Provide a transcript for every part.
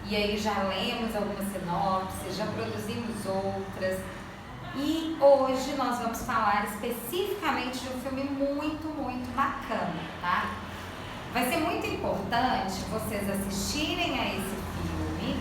e aí já lemos algumas sinopses, já produzimos outras. E hoje nós vamos falar especificamente de um filme muito, muito bacana, tá? Vai ser muito importante vocês assistirem a esse filme,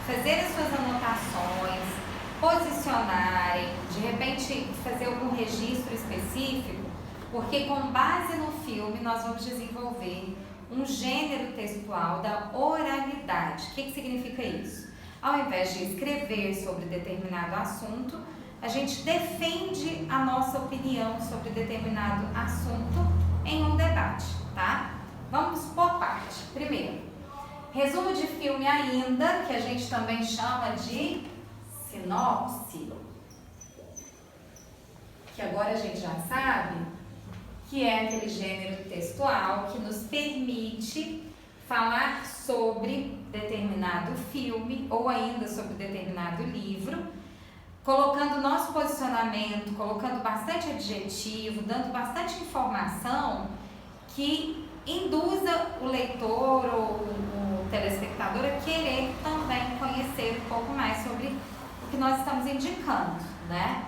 fazerem as suas anotações, posicionarem, de repente fazer algum registro específico, porque com base no filme nós vamos desenvolver um gênero textual da oralidade. O que significa isso? Ao invés de escrever sobre determinado assunto, a gente defende a nossa opinião sobre determinado assunto em um debate, tá? Vamos por parte. Primeiro, resumo de filme ainda, que a gente também chama de sinopse, que agora a gente já sabe que é aquele gênero textual que nos permite falar sobre determinado filme ou ainda sobre determinado livro, colocando nosso posicionamento, colocando bastante adjetivo, dando bastante informação que induza o leitor ou o telespectador a querer também conhecer um pouco mais sobre o que nós estamos indicando, né?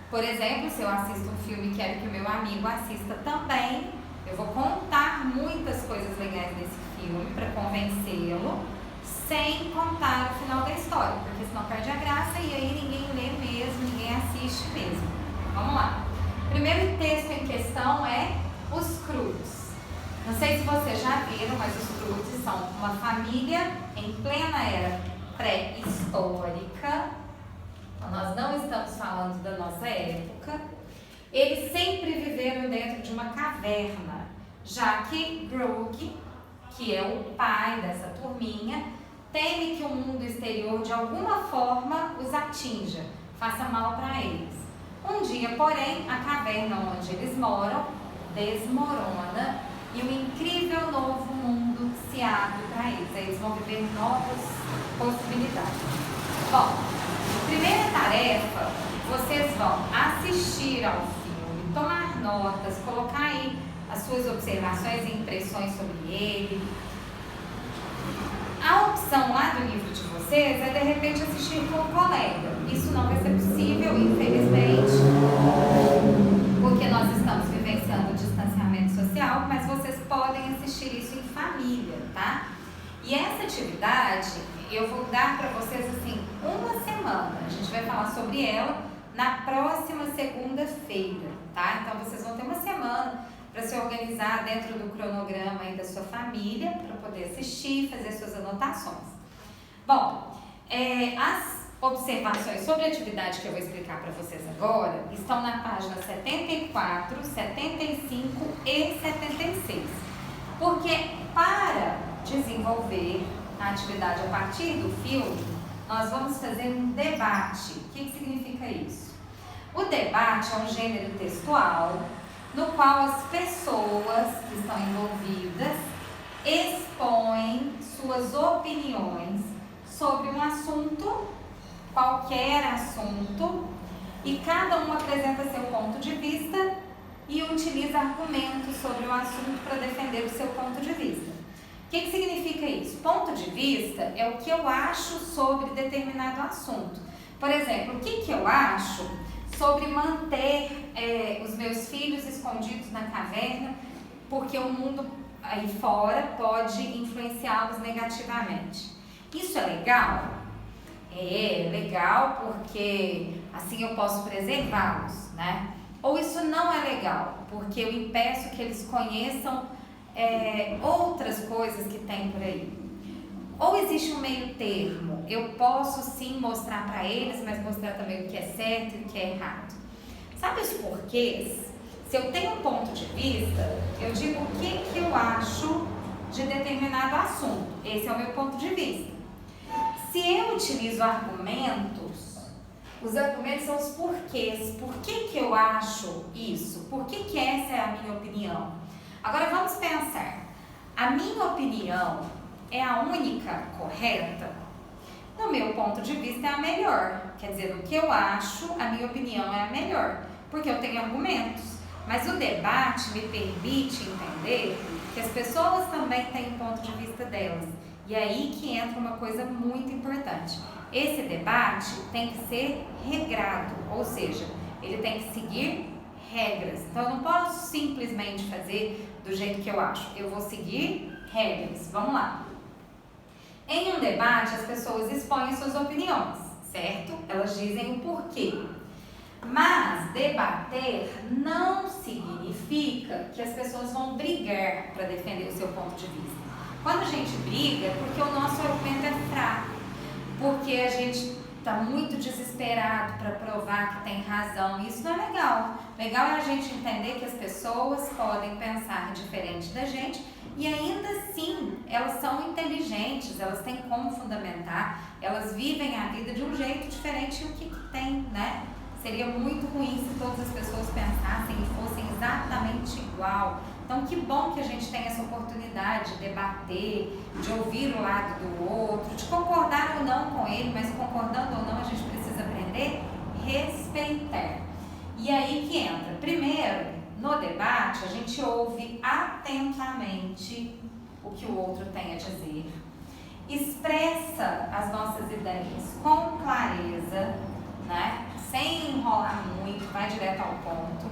Por exemplo, se eu assisto um filme e quero que o meu amigo assista também, eu vou contar muitas coisas legais desse filme para convencê-lo, sem contar o final da história, porque senão perde a graça e aí ninguém lê mesmo, ninguém assiste mesmo. Vamos lá. O primeiro texto em questão é Os Croods. Não sei se vocês já viram, mas os Croods são uma família em plena era pré-histórica. Então, nós não estamos falando da nossa época. Eles sempre viveram dentro de uma caverna, já que Grog, que é o pai dessa turminha, teme que o mundo exterior de alguma forma os atinja, faça mal para eles. Um dia, porém, a caverna onde eles moram desmorona e um incrível novo mundo se abre para eles. Aí eles vão viver novas possibilidades. Bom, primeira tarefa, vocês vão assistir ao filme, tomar notas, colocar aí as suas observações e impressões sobre ele. A opção lá do livro de vocês é de repente assistir com um colega. Isso não vai ser possível, infelizmente, porque nós estamos vivenciando o distanciamento social, mas vocês podem assistir isso em família, tá? E essa atividade eu vou dar para vocês assim uma semana. A gente vai falar sobre ela na próxima segunda-feira, tá? Então vocês vão ter uma semana para se organizar dentro do cronograma aí da sua família, para poder assistir, fazer suas anotações. Bom, as observações sobre a atividade que eu vou explicar para vocês agora estão na página 74, 75 e 76. Porque para desenvolver a atividade a partir do filme, nós vamos fazer um debate. O que significa isso? O debate é um gênero textual no qual as pessoas que estão envolvidas expõem suas opiniões sobre um assunto, qualquer assunto, e cada um apresenta seu ponto de vista e utiliza argumentos sobre o assunto para defender o seu ponto de vista. O que significa isso? Ponto de vista é o que eu acho sobre determinado assunto. Por exemplo, o que eu acho sobre manter os meus filhos escondidos na caverna, porque o mundo aí fora pode influenciá-los negativamente. Isso é legal? É legal porque assim eu posso preservá-los, né? Ou isso não é legal, porque eu impeço que eles conheçam outras coisas que tem por aí. Ou existe um meio termo, eu posso sim mostrar para eles, mas mostrar também o que é certo e o que é errado. Sabe os porquês? Se eu tenho um ponto de vista, eu digo o que eu acho de determinado assunto. Esse é o meu ponto de vista. Se eu utilizo argumentos, os argumentos são os porquês. Por que eu acho isso? Por que essa é a minha opinião? Agora vamos pensar. A minha opinião é a única correta? No meu ponto de vista é a melhor. Quer dizer, no que eu acho, a minha opinião é a melhor, porque eu tenho argumentos. Mas o debate me permite entender que as pessoas também têm um ponto de vista delas. E aí que entra uma coisa muito importante. Esse debate tem que ser regrado, ou seja, ele tem que seguir regras. Então eu não posso simplesmente fazer do jeito que eu acho. Eu vou seguir regras. Vamos lá. Em um debate, as pessoas expõem suas opiniões, certo? Elas dizem o porquê. Mas debater não significa que as pessoas vão brigar para defender o seu ponto de vista. Quando a gente briga, é porque o nosso argumento é fraco, porque a gente está muito desesperado para provar que tem razão. Isso não é legal. Legal é a gente entender que as pessoas podem pensar diferente da gente e ainda assim elas são inteligentes, elas têm como fundamentar, elas vivem a vida de um jeito diferente. E o que tem, né? Seria muito ruim se todas as pessoas pensassem e fossem exatamente igual. Então, que bom que a gente tem essa oportunidade de debater, de ouvir o lado do outro, de concordar ou não com ele, mas concordando ou não, a gente precisa aprender a respeitar. E aí que entra. Primeiro, no debate, a gente ouve atentamente o que o outro tem a dizer, expressa as nossas ideias com clareza, né? Sem enrolar muito, vai direto ao ponto.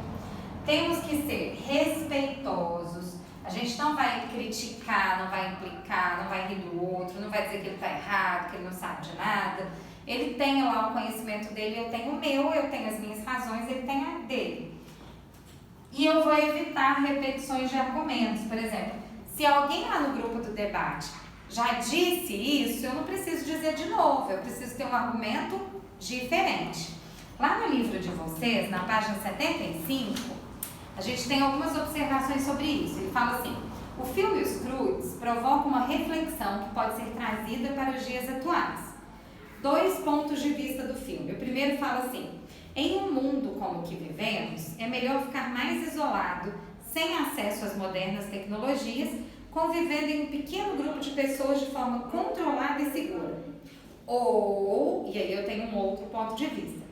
Temos que ser respeitosos. A gente não vai criticar, não vai implicar, não vai rir do outro, não vai dizer que ele está errado, que ele não sabe de nada. Ele tem lá o conhecimento dele, eu tenho o meu, eu tenho as minhas razões, ele tem a dele. E eu vou evitar repetições de argumentos. Por exemplo, se alguém lá no grupo do debate já disse isso, eu não preciso dizer de novo, eu preciso ter um argumento diferente. Lá no livro de vocês, na página 75, a gente tem algumas observações sobre isso. Ele fala assim: o filme Os Croods provoca uma reflexão que pode ser trazida para os dias atuais. 2 pontos de vista do filme. O primeiro fala assim: em um mundo como o que vivemos, é melhor ficar mais isolado, sem acesso às modernas tecnologias, convivendo em um pequeno grupo de pessoas de forma controlada e segura. Ou, e aí eu tenho um outro ponto de vista,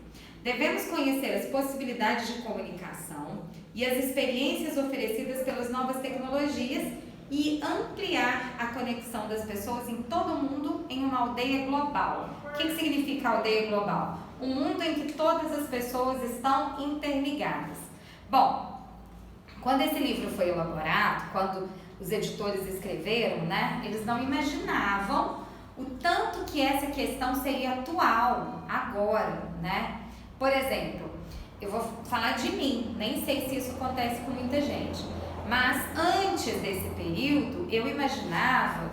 devemos conhecer as possibilidades de comunicação e as experiências oferecidas pelas novas tecnologias e ampliar a conexão das pessoas em todo o mundo em uma aldeia global. O que significa aldeia global? Um mundo em que todas as pessoas estão interligadas. Bom, quando esse livro foi elaborado, quando os editores escreveram, né, eles não imaginavam o tanto que essa questão seria atual agora, né? Por exemplo, eu vou falar de mim, nem sei se isso acontece com muita gente, mas antes desse período eu imaginava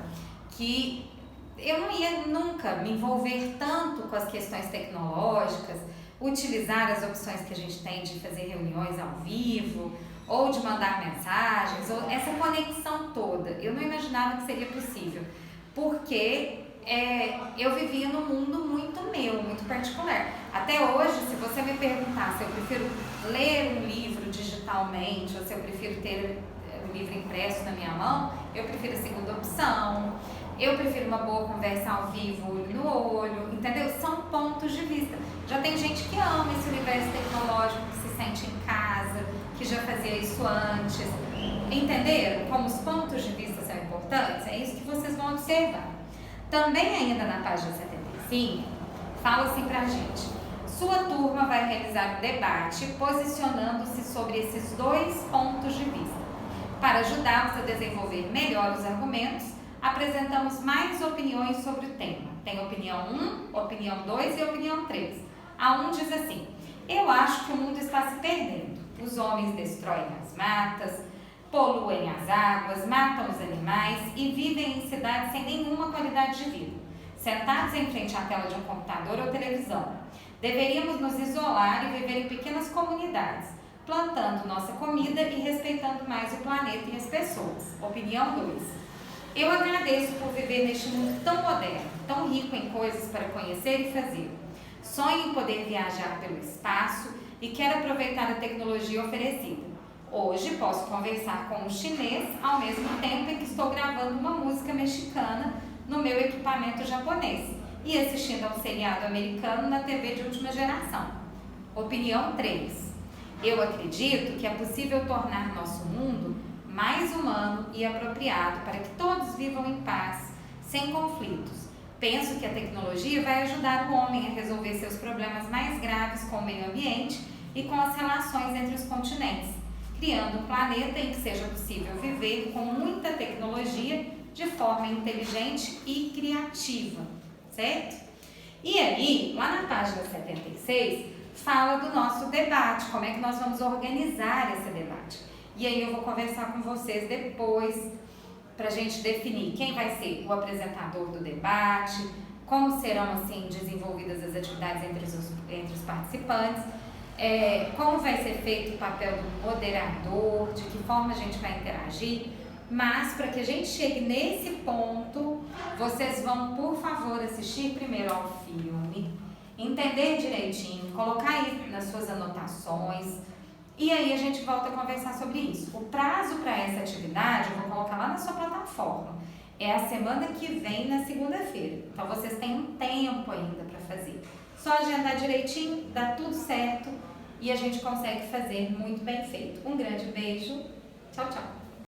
que eu não ia nunca me envolver tanto com as questões tecnológicas, utilizar as opções que a gente tem de fazer reuniões ao vivo, ou de mandar mensagens, ou essa conexão toda. Eu não imaginava que seria possível, porque eu vivia num mundo muito meu, muito particular. Até hoje, se você me perguntar se eu prefiro ler um livro digitalmente ou se eu prefiro ter um livro impresso na minha mão, eu prefiro a segunda opção. Eu prefiro uma boa conversa ao vivo, olho no olho, entendeu? São pontos de vista. Já tem gente que ama esse universo tecnológico, que se sente em casa, que já fazia isso antes. Entenderam como os pontos de vista são importantes? É isso que vocês vão observar. Também ainda na página 75, fala assim pra gente: sua turma vai realizar um debate posicionando-se sobre esses 2 pontos de vista. Para ajudá-los a desenvolver melhor os argumentos, apresentamos mais opiniões sobre o tema. Tem opinião 1, opinião 2 e opinião 3. A 1 diz assim: eu acho que o mundo está se perdendo. Os homens destroem as matas, poluem as águas, matam os animais e vivem em cidades sem nenhuma qualidade de vida, sentados em frente à tela de um computador ou televisão. Deveríamos nos isolar e viver em pequenas comunidades, plantando nossa comida e respeitando mais o planeta e as pessoas. Opinião 2. Eu agradeço por viver neste mundo tão moderno, tão rico em coisas para conhecer e fazer. Sonho em poder viajar pelo espaço e quero aproveitar a tecnologia oferecida. Hoje posso conversar com um chinês ao mesmo tempo em que estou gravando uma música mexicana no meu equipamento japonês e assistindo a um seriado americano na TV de última geração. Opinião 3. Eu acredito que é possível tornar nosso mundo mais humano e apropriado para que todos vivam em paz, sem conflitos. Penso que a tecnologia vai ajudar o homem a resolver seus problemas mais graves com o meio ambiente e com as relações entre os continentes, criando um planeta em que seja possível viver com muita tecnologia de forma inteligente e criativa, certo? E aí, lá na página 76, fala do nosso debate, como é que nós vamos organizar esse debate. E aí eu vou conversar com vocês depois, para a gente definir quem vai ser o apresentador do debate, como serão assim desenvolvidas as atividades entre os participantes, como vai ser feito o papel do moderador, de que forma a gente vai interagir. Mas para que a gente chegue nesse ponto, vocês vão, por favor, assistir primeiro ao filme, entender direitinho, colocar aí nas suas anotações, e aí a gente volta a conversar sobre isso. O prazo para essa atividade, eu vou colocar lá na sua plataforma, é a semana que vem, na segunda-feira. Então vocês têm um tempo ainda para fazer. Só agendar direitinho, dá tudo certo e a gente consegue fazer muito bem feito. Um grande beijo, tchau, tchau!